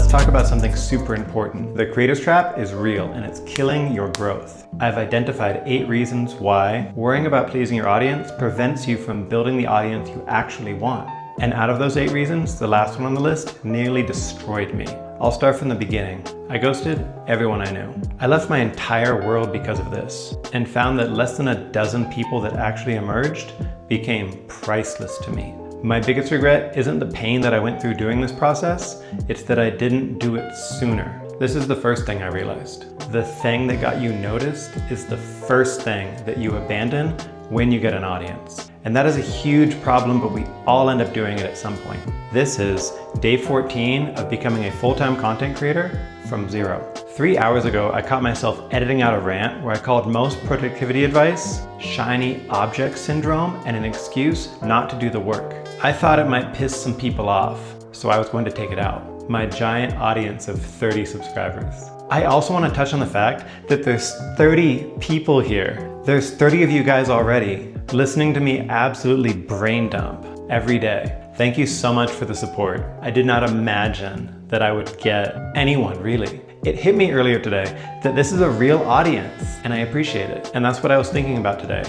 let's talk about something super important. The creator's trap is real and it's killing your growth. I've identified 8 reasons why worrying about pleasing your audience prevents you from building the audience you actually want. And out of those 8 reasons, the last one on the list nearly destroyed me. I'll start from the beginning. I ghosted everyone I knew. I left my entire world because of this and found that less than a dozen people that actually emerged became priceless to me. My biggest regret isn't the pain that I went through doing this process, it's that I didn't do it sooner. This is the first thing I realized. The thing that got you noticed is the first thing that you abandon when you get an audience. And that is a huge problem, but we all end up doing it at some point. This is day 14 of becoming a full-time content creator from zero. 3 hours ago, I caught myself editing out a rant where I called most productivity advice shiny object syndrome and an excuse not to do the work. I thought it might piss some people off, so I was going to take it out. My giant audience of 30 subscribers. I also want to touch on the fact that there's 30 people here. There's 30 of you guys already listening to me absolutely brain dump every day. Thank you so much for the support. I did not imagine that I would get anyone, really. It hit me earlier today that this is a real audience and I appreciate it. And that's what I was thinking about today.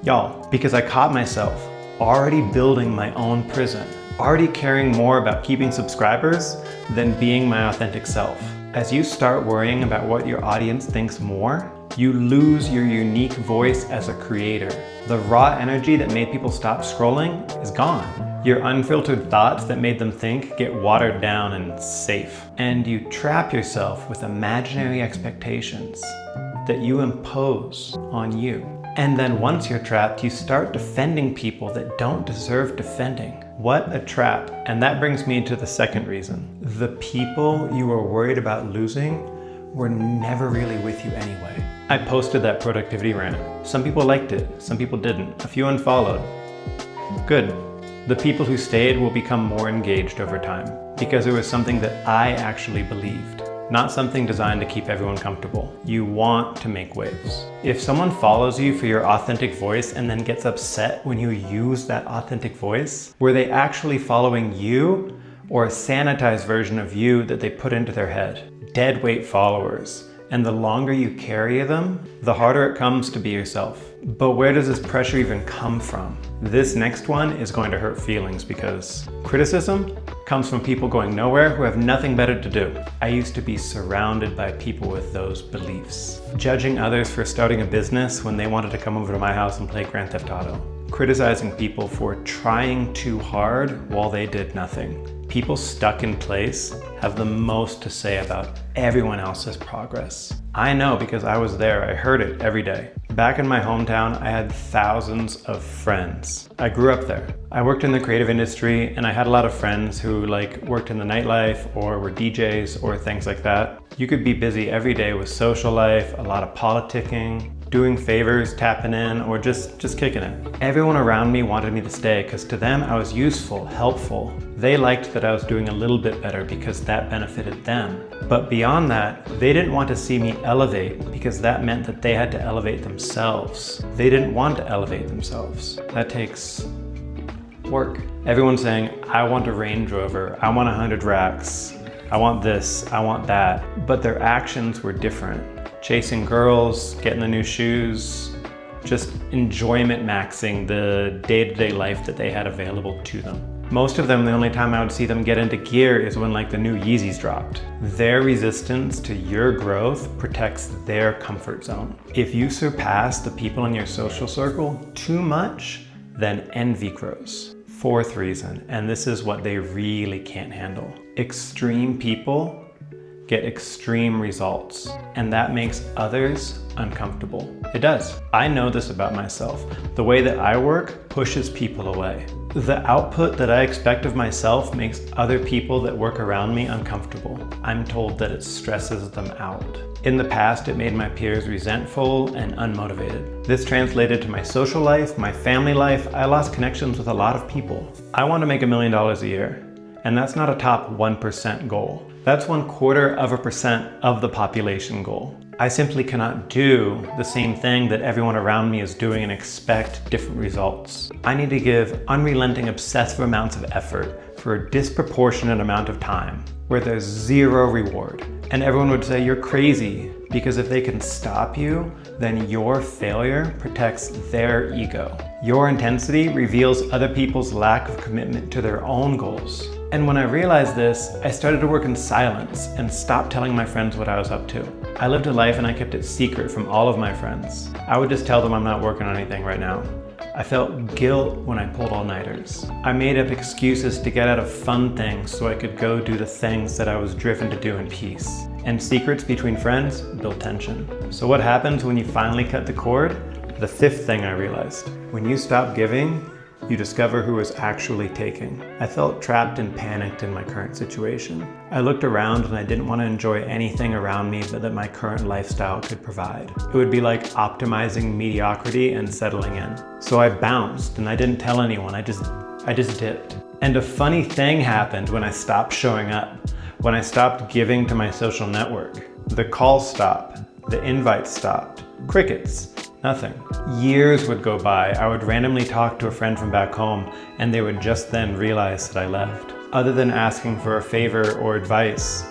Y'all, because I caught myself already building my own prison, already caring more about keeping subscribers than being my authentic self. As you start worrying about what your audience thinks more, you lose your unique voice as a creator. The raw energy that made people stop scrolling is gone. Your unfiltered thoughts that made them think get watered down and safe. And you trap yourself with imaginary expectations that you impose on you. And then once you're trapped, you start defending people that don't deserve defending. What a trap. And that brings me to the second reason. The people you were worried about losing were never really with you anyway. I posted that productivity rant. Some people liked it, some people didn't. A few unfollowed. Good. The people who stayed will become more engaged over time because it was something that I actually believed. Not something designed to keep everyone comfortable. You want to make waves. If someone follows you for your authentic voice and then gets upset when you use that authentic voice, were they actually following you or a sanitized version of you that they put into their head? Dead weight followers. And the longer you carry them, the harder it comes to be yourself. But where does this pressure even come from? This next one is going to hurt feelings because criticism comes from people going nowhere who have nothing better to do. I used to be surrounded by people with those beliefs. Judging others for starting a business when they wanted to come over to my house and play Grand Theft Auto. Criticizing people for trying too hard while they did nothing. People stuck in place have the most to say about everyone else's progress. I know because I was there, I heard it every day. Back in my hometown, I had thousands of friends. I grew up there. I worked in the creative industry and I had a lot of friends who worked in the nightlife or were DJs or things like that. You could be busy every day with social life, a lot of politicking, doing favors, tapping in, or just kicking it. Everyone around me wanted me to stay because to them I was useful, helpful. They liked that I was doing a little bit better because that benefited them. But beyond that, they didn't want to see me elevate because that meant that they had to elevate themselves. They didn't want to elevate themselves. That takes work. Everyone's saying, I want a Range Rover, I want 100 racks, I want this, I want that. But their actions were different. Chasing girls, getting the new shoes, just enjoyment maxing the day-to-day life that they had available to them. Most of them, the only time I would see them get into gear is when the new Yeezys dropped. Their resistance to your growth protects their comfort zone. If you surpass the people in your social circle too much, then envy grows. Fourth reason, and this is what they really can't handle. Extreme people get extreme results, and that makes others uncomfortable. It does. I know this about myself. The way that I work pushes people away. The output that I expect of myself makes other people that work around me uncomfortable. I'm told that it stresses them out. In the past, it made my peers resentful and unmotivated. This translated to my social life, my family life. I lost connections with a lot of people. I want to make $1 million a year, and that's not a top 1% goal. That's 1/4% of the population goal. I simply cannot do the same thing that everyone around me is doing and expect different results. I need to give unrelenting, obsessive amounts of effort for a disproportionate amount of time where there's zero reward. And everyone would say you're crazy, because if they can stop you, then your failure protects their ego. Your intensity reveals other people's lack of commitment to their own goals. And when I realized this, I started to work in silence and stopped telling my friends what I was up to. I lived a life and I kept it secret from all of my friends. I would just tell them I'm not working on anything right now. I felt guilt when I pulled all-nighters. I made up excuses to get out of fun things so I could go do the things that I was driven to do in peace. And secrets between friends build tension. So what happens when you finally cut the cord? The fifth thing I realized. When you stop giving, you discover who is actually taking. I felt trapped and panicked in my current situation. I looked around and I didn't want to enjoy anything around me that my current lifestyle could provide. It would be like optimizing mediocrity and settling in. So I bounced and I didn't tell anyone, I just dipped. And a funny thing happened when I stopped showing up, when I stopped giving to my social network. The calls stopped, the invites stopped, crickets. Nothing. Years would go by. I would randomly talk to a friend from back home and they would just then realize that I left. Other than asking for a favor or advice,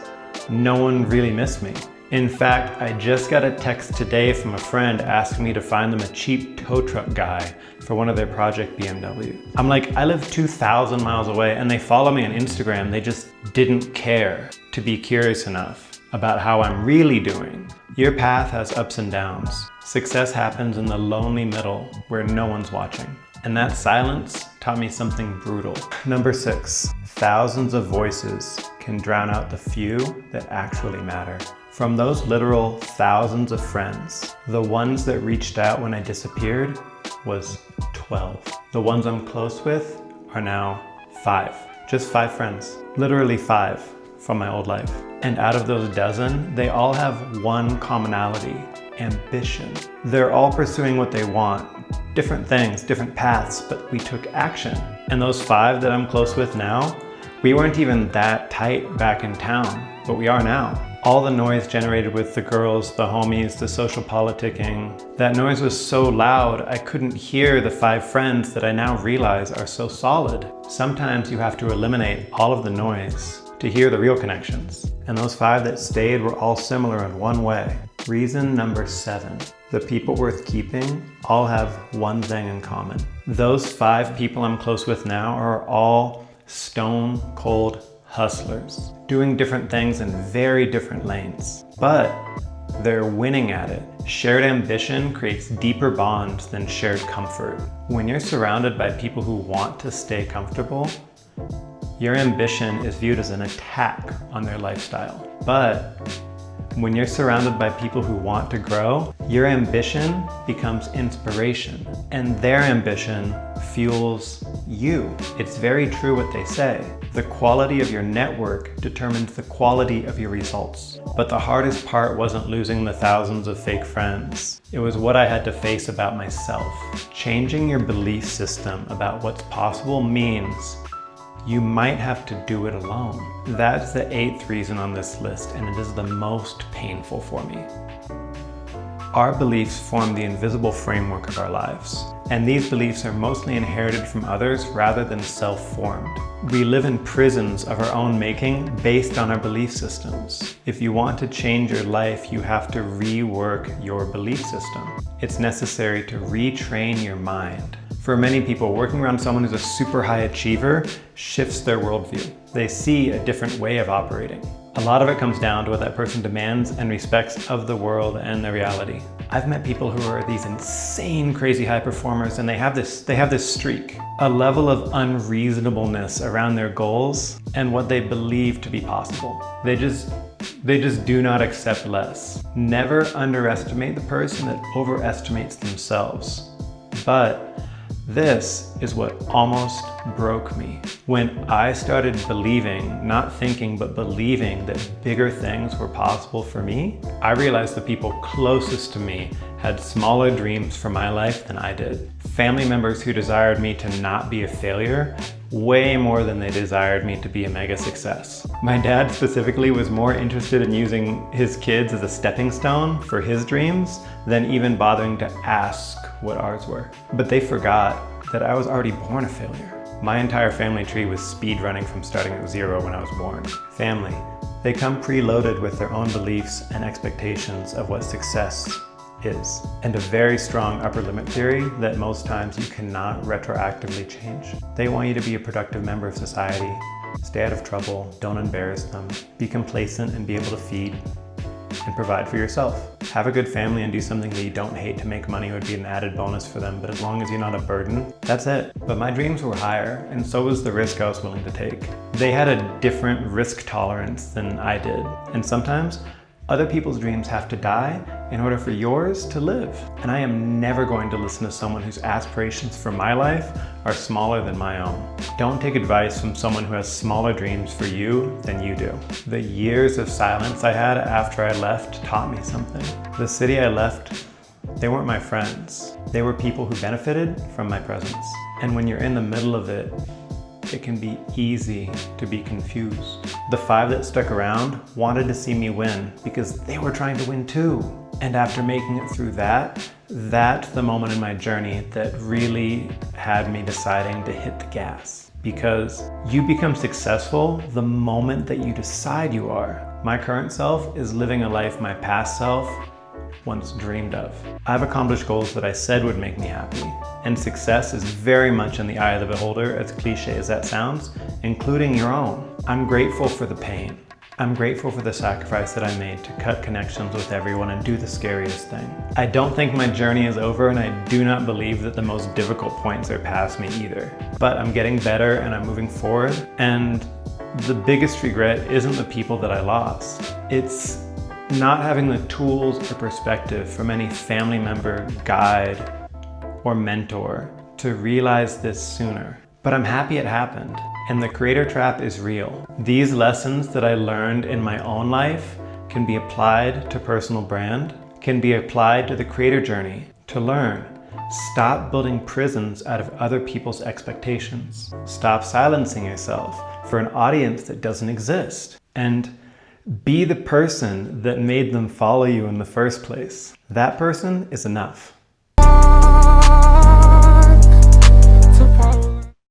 no one really missed me. In fact, I just got a text today from a friend asking me to find them a cheap tow truck guy for one of their project BMW. I'm like, I live 2,000 miles away and they follow me on Instagram. They just didn't care to be curious enough about how I'm really doing. Your path has ups and downs. Success happens in the lonely middle where no one's watching. And that silence taught me something brutal. Number 6, thousands of voices can drown out the few that actually matter. From those literal thousands of friends, the ones that reached out when I disappeared was 12. The ones I'm close with are now 5. Just 5 friends. Literally 5 from my old life. And out of those dozen, they all have one commonality: ambition. They're all pursuing what they want. Different things, different paths, but we took action. And those 5 that I'm close with now, we weren't even that tight back in town, but we are now. All the noise generated with the girls, the homies, the social politicking, that noise was so loud I couldn't hear the 5 friends that I now realize are so solid. Sometimes you have to eliminate all of the noise to hear the real connections. And those 5 that stayed were all similar in one way. Reason number 7. The people worth keeping all have one thing in common. Those 5 people I'm close with now are all stone cold hustlers, doing different things in very different lanes, but they're winning at it. Shared ambition creates deeper bonds than shared comfort. When you're surrounded by people who want to stay comfortable, your ambition is viewed as an attack on their lifestyle. But when you're surrounded by people who want to grow, your ambition becomes inspiration, and their ambition fuels you. It's very true what they say. The quality of your network determines the quality of your results. But the hardest part wasn't losing the thousands of fake friends. It was what I had to face about myself. Changing your belief system about what's possible means you might have to do it alone. That's the 8th reason on this list, and it is the most painful for me. Our beliefs form the invisible framework of our lives, and these beliefs are mostly inherited from others rather than self-formed. We live in prisons of our own making based on our belief systems. If you want to change your life, you have to rework your belief system. It's necessary to retrain your mind. For many people, working around someone who's a super high achiever shifts their worldview. They see a different way of operating. A lot of it comes down to what that person demands and respects of the world and the reality. I've met people who are these insane, crazy high performers, and they have this streak, a level of unreasonableness around their goals and what they believe to be possible. They just do not accept less. Never underestimate the person that overestimates themselves. But this is what almost broke me. When I started believing, not thinking, but believing that bigger things were possible for me, I realized the people closest to me had smaller dreams for my life than I did. Family members who desired me to not be a failure way more than they desired me to be a mega success. My dad specifically was more interested in using his kids as a stepping stone for his dreams than even bothering to ask what ours were. But they forgot that I was already born a failure. My entire family tree was speed running from starting at 0 when I was born. Family. They come preloaded with their own beliefs and expectations of what success is, and a very strong upper limit theory that most times you cannot retroactively change. They want you to be a productive member of society, stay out of trouble, don't embarrass them, be complacent and be able to feed and provide for yourself. Have a good family and do something that you don't hate to make money would be an added bonus for them, but as long as you're not a burden, that's it. But my dreams were higher, and so was the risk I was willing to take. They had a different risk tolerance than I did, and sometimes other people's dreams have to die in order for yours to live. And I am never going to listen to someone whose aspirations for my life are smaller than my own. Don't take advice from someone who has smaller dreams for you than you do. The years of silence I had after I left taught me something. The city I left, they weren't my friends. They were people who benefited from my presence. And when you're in the middle of it, it can be easy to be confused. The 5 that stuck around wanted to see me win because they were trying to win too. And after making it through that's the moment in my journey that really had me deciding to hit the gas. Because you become successful the moment that you decide you are. My current self is living a life my past self once dreamed of. I've accomplished goals that I said would make me happy, and success is very much in the eye of the beholder, as cliche as that sounds, including your own. I'm grateful for the pain. I'm grateful for the sacrifice that I made to cut connections with everyone and do the scariest thing. I don't think my journey is over, and I do not believe that the most difficult points are past me either. But I'm getting better and I'm moving forward, and the biggest regret isn't the people that I lost. It's not having the tools or perspective from any family member, guide, or mentor to realize this sooner. But I'm happy it happened, and the creator trap is real. These lessons that I learned in my own life can be applied to personal brand, can be applied to the creator journey to learn. Stop building prisons out of other people's expectations. Stop silencing yourself for an audience that doesn't exist. And be the person that made them follow you in the first place. That person is enough.